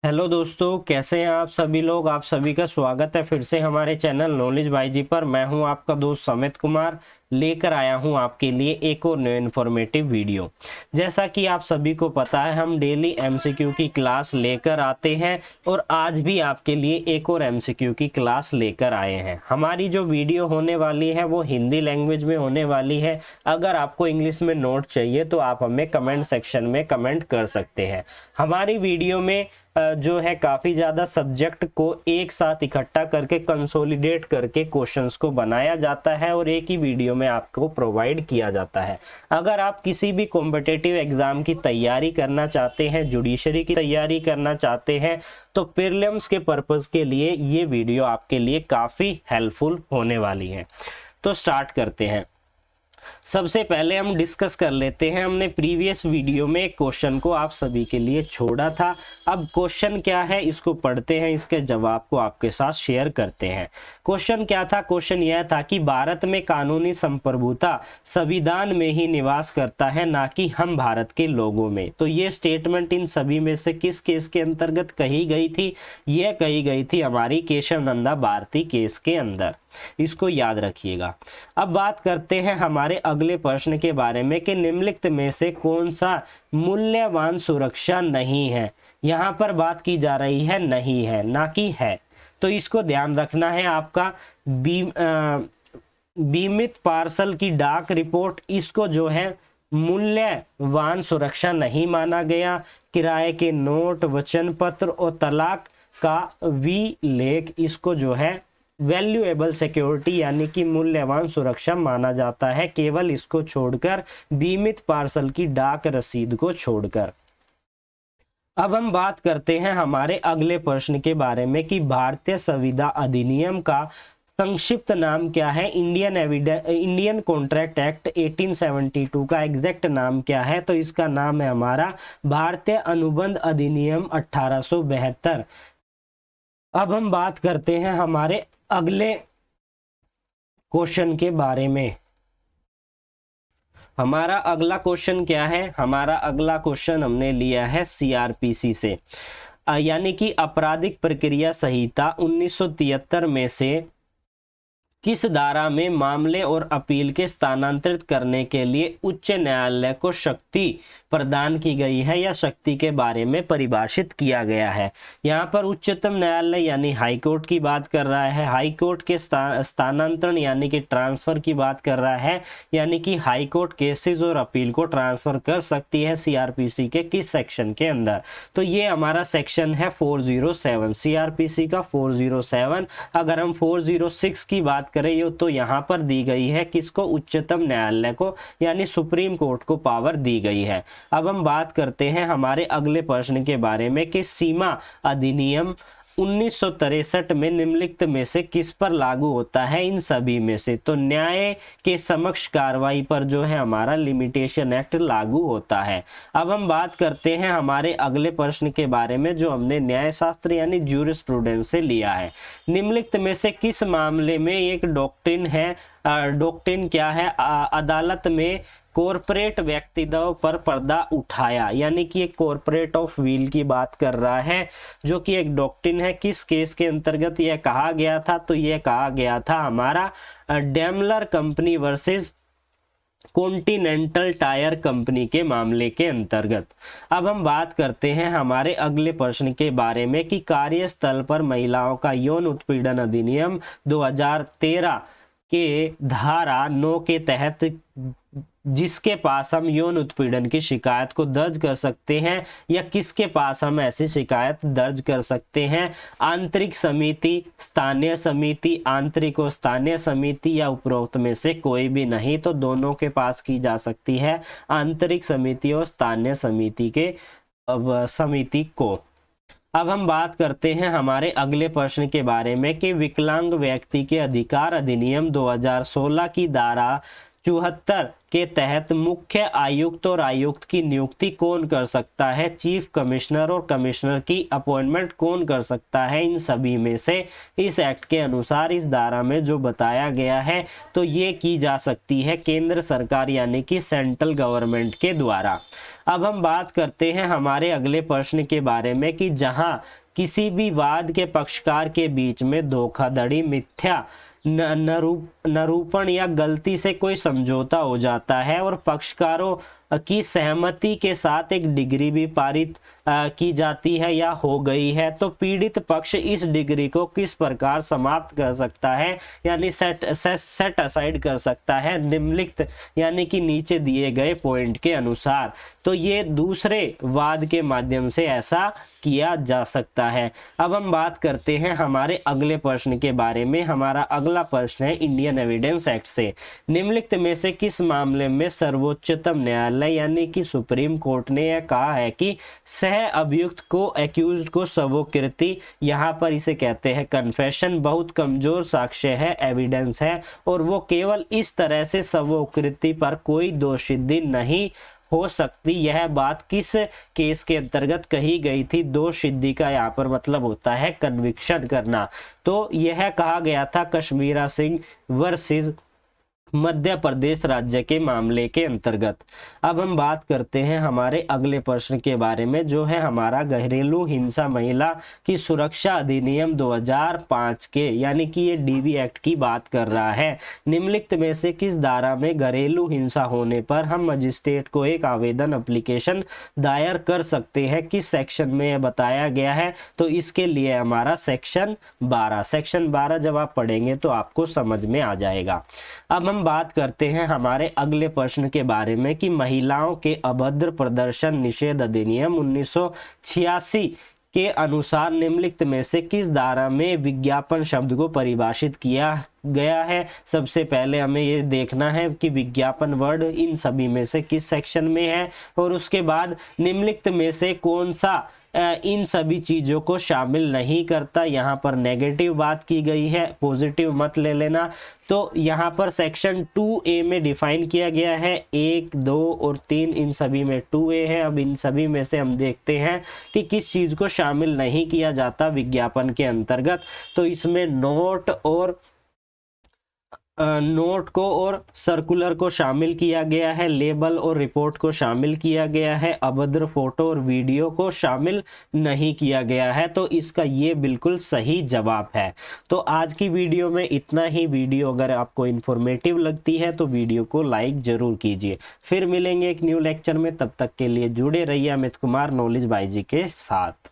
Hello दोस्तों, कैसे हैं आप सभी लोग। आप सभी का स्वागत है फिर से हमारे चैनल नॉलेज बाई जी पर। मैं हूं आपका दोस्त समित कुमार, लेकर आया हूं आपके लिए एक और न्यू इन्फॉर्मेटिव वीडियो। जैसा कि आप सभी को पता है, हम डेली एमसीक्यू की क्लास लेकर आते हैं और आज भी आपके लिए एक और एमसीक्यू की क्लास लेकर आए हैं। हमारी जो वीडियो होने वाली है वो हिंदी लैंग्वेज में होने वाली है। अगर आपको इंग्लिश में नोट चाहिए तो आप हमें कमेंट सेक्शन में कमेंट कर सकते हैं। हमारी वीडियो में जो है काफ़ी ज़्यादा सब्जेक्ट को एक साथ इकट्ठा करके कंसोलिडेट करके क्वेश्चंस को बनाया जाता है और एक ही वीडियो में आपको प्रोवाइड किया जाता है। अगर आप किसी भी कॉम्पिटिटिव एग्जाम की तैयारी करना चाहते हैं, जुडिशरी की तैयारी करना चाहते हैं, तो प्रीलिम्स के पर्पज़ के लिए ये वीडियो आपके लिए काफ़ी हेल्पफुल होने वाली है। तो स्टार्ट करते हैं। सबसे पहले हम डिस्कस कर लेते हैं, हमने प्रीवियस वीडियो में एक क्वेश्चन को आप सभी के लिए छोड़ा था। अब क्वेश्चन क्या है इसको पढ़ते हैं, इसके जवाब को आपके साथ शेयर करते हैं। क्वेश्चन क्या था? क्वेश्चन यह था कि भारत में कानूनी संप्रभुता संविधान में ही निवास करता है, ना कि हम भारत के लोगों में। तो ये स्टेटमेंट इन सभी में से किस केस के अंतर्गत कही गई थी? यह कही गई थी हमारी केशव नंदा भारती केस के अंदर। इसको याद रखिएगा। अब बात करते हैं हमारे अगले प्रश्न के बारे में कि निम्नलिखित में से कौन सा मूल्यवान सुरक्षा नहीं है। यहां पर बात की जा रही है नहीं है, ना कि है। तो इसको ध्यान रखना है। आपका बीमित पार्सल की डाक रिपोर्ट, इसको जो है मूल्यवान सुरक्षा नहीं माना गया। किराए के नोट, वचन पत्र और तलाक का विलेख, इसको जो है वैल्यूएबल सिक्योरिटी यानी कि मूल्यवान सुरक्षा माना जाता है, केवल इसको छोड़कर, बीमित पार्सल की डाक रसीद को छोड़कर। अब हम बात करते हैं हमारे अगले प्रश्न के बारे में कि भारतीय संविदा अधिनियम का संक्षिप्त नाम क्या है। इंडियन कॉन्ट्रैक्ट एक्ट 1872 का एग्जैक्ट नाम क्या है? तो इसका नाम है हमारा भारतीय अनुबंध अधिनियम 1872। अब हम बात करते हैं हमारे अगले क्वेश्चन के बारे में। हमारा अगला क्वेश्चन क्या है? हमारा अगला क्वेश्चन हमने लिया है सीआरपीसी से, यानी कि आपराधिक प्रक्रिया संहिता 1973 में से किस धारा में मामले और अपील के स्थानांतरित करने के लिए उच्च न्यायालय को शक्ति प्रदान की गई है या शक्ति के बारे में परिभाषित किया गया है? यहाँ पर उच्चतम न्यायालय यानी हाई कोर्ट की बात कर रहा है। हाई कोर्ट के स्थानांतरण यानी कि ट्रांसफर की बात कर रहा है, यानी कि हाई कोर्ट केसेस और अपील को ट्रांसफर कर सकती है सीआरपीसी के किस सेक्शन के अंदर? तो ये हमारा सेक्शन है 407, सीआरपीसी का 407। अगर हम 406 की बात करें तो यहाँ पर दी गई है किसको? उच्चतम न्यायालय को, यानी सुप्रीम कोर्ट को पावर दी गई है। अब हम बात करते हैं हमारे अगले प्रश्न के बारे में कि सीमा अधिनियम 1963 में निम्नलिखित में से किस पर लागू होता है? इन सभी में से। तो न्याय के समक्ष कार्रवाई पर जो है हमारा लिमिटेशन एक्ट लागू होता है। अब हम बात करते हैं हमारे अगले प्रश्न के बारे में जो हमने न्याय शास्त्र यानी ज्यूरिस्प्रूडेंस से लिया है। निम्नलिखित में से किस मामले में एक डॉक्ट्रिन है? डॉक्ट्रिन क्या है? अदालत में कॉर्पोरेट व्यक्तित्व पर पर्दा उठाया, यानी कि एक कॉर्पोरेट ऑफ व्हील की बात कर रहा है, जो कि एक डॉक्ट्रिन है। किस केस के अंतर्गत यह कहा गया था? तो यह कहा गया था हमारा Daimler company versus continental tyre company के मामले के अंतर्गत। अब हम बात करते हैं हमारे अगले प्रश्न के बारे में कि कार्यस्थल पर महिलाओं का यौन उत्पीड़न अधिनियम 2013 के धारा 9 के तहत जिसके पास हम यौन उत्पीड़न की शिकायत को दर्ज कर सकते हैं या किसके पास हम ऐसी शिकायत दर्ज कर सकते हैं? आंतरिक समिति, स्थानीय समिति, आंतरिक और स्थानीय समिति या उपरोक्त में से कोई भी नहीं। तो दोनों के पास की जा सकती है, आंतरिक समिति और स्थानीय समिति के समिति को। अब हम बात करते हैं हमारे अगले प्रश्न के बारे में कि विकलांग व्यक्ति के अधिकार अधिनियम 2016 की धारा 74 के तहत मुख्य आयुक्त और आयुक्त की नियुक्ति कौन कर सकता है, चीफ कमिश्नर और कमिश्नर की अपॉइंटमेंट कौन कर सकता है, इन सभी में से इस एक्ट के अनुसार इस धारा में जो बताया गया है तो ये की जा सकती है केंद्र सरकार यानी कि सेंट्रल गवर्नमेंट के द्वारा। अब हम बात करते हैं हमारे अगले प्रश्न के बारे में कि जहां किसी भी वाद के पक्षकार के बीच में धोखाधड़ी, मिथ्या निरूपण या गलती से कोई समझौता हो जाता है और पक्षकारों की सहमति के साथ एक डिग्री भी पारित की जाती है या हो गई है, तो पीड़ित पक्ष इस डिग्री को किस प्रकार समाप्त कर सकता है यानी सेट असाइड कर सकता है, निम्नलिखित यानी कि नीचे दिए गए पॉइंट के अनुसार। तो ये दूसरे वाद के माध्यम से ऐसा किया जा सकता है। अब हम बात करते हैं हमारे अगले प्रश्न के बारे में। हमारा अगला प्रश्न है इंडियन एविडेंस एक्ट से निम्नलिखित में से किस मामले में सर्वोच्चतम न्यायालय यानी कि सुप्रीम कोर्ट ने यह कहा है कि सह अभियुक्त को, एक्यूज्ड को स्वोकृति, यहाँ पर इसे कहते हैं कन्फेशन, बहुत कमजोर साक्ष्य है, एविडेंस है और वो केवल इस तरह से स्वोकृति पर कोई दोषसिद्धि नहीं हो सकती। यह बात किस केस के अंतर्गत कही गई थी? दोषसिद्धि का यहाँ पर मतलब होता है कन्विक्शन करना। तो यह कहा गया था कश्मीरा सिंह वर्सेस मध्य प्रदेश राज्य के मामले के अंतर्गत। अब हम बात करते हैं हमारे अगले प्रश्न के बारे में जो है हमारा घरेलू हिंसा महिला की सुरक्षा अधिनियम 2005 के यानी कि ये डीवी एक्ट की बात कर रहा है। निम्नलिखित में से किस धारा में घरेलू हिंसा होने पर हम मजिस्ट्रेट को एक आवेदन एप्लीकेशन दायर कर सकते हैं, किस सेक्शन में यह बताया गया है? तो इसके लिए हमारा सेक्शन 12 जब आप पढ़ेंगे तो आपको समझ में आ जाएगा। अब हम बात करते हैं हमारे अगले प्रश्न के बारे में कि महिलाओं के अभद्र प्रदर्शन निषेध अधिनियम 1986 के अनुसार निम्नलिखित में से किस धारा में विज्ञापन शब्द को परिभाषित किया गया है? सबसे पहले हमें ये देखना है कि विज्ञापन वर्ड इन सभी में से किस सेक्शन में है और उसके बाद निम्नलिखित में से कौन सा इन सभी चीजों को शामिल नहीं करता। यहाँ पर नेगेटिव बात की गई है, पॉजिटिव मत ले लेना। तो यहाँ पर सेक्शन 2A में डिफाइन किया गया है 1, 2 और 3, इन सभी में 2A है। अब इन सभी में से हम देखते हैं कि किस चीज को शामिल नहीं किया जाता विज्ञापन के अंतर्गत। तो इसमें नोट को और सर्कुलर को शामिल किया गया है, लेबल और रिपोर्ट को शामिल किया गया है, अभद्र फोटो और वीडियो को शामिल नहीं किया गया है। तो इसका ये बिल्कुल सही जवाब है। तो आज की वीडियो में इतना ही। वीडियो अगर आपको इन्फॉर्मेटिव लगती है तो वीडियो को लाइक जरूर कीजिए। फिर मिलेंगे एक न्यू लेक्चर में, तब तक के लिए जुड़े रहिए अमित कुमार नॉलेज बाई जी के साथ।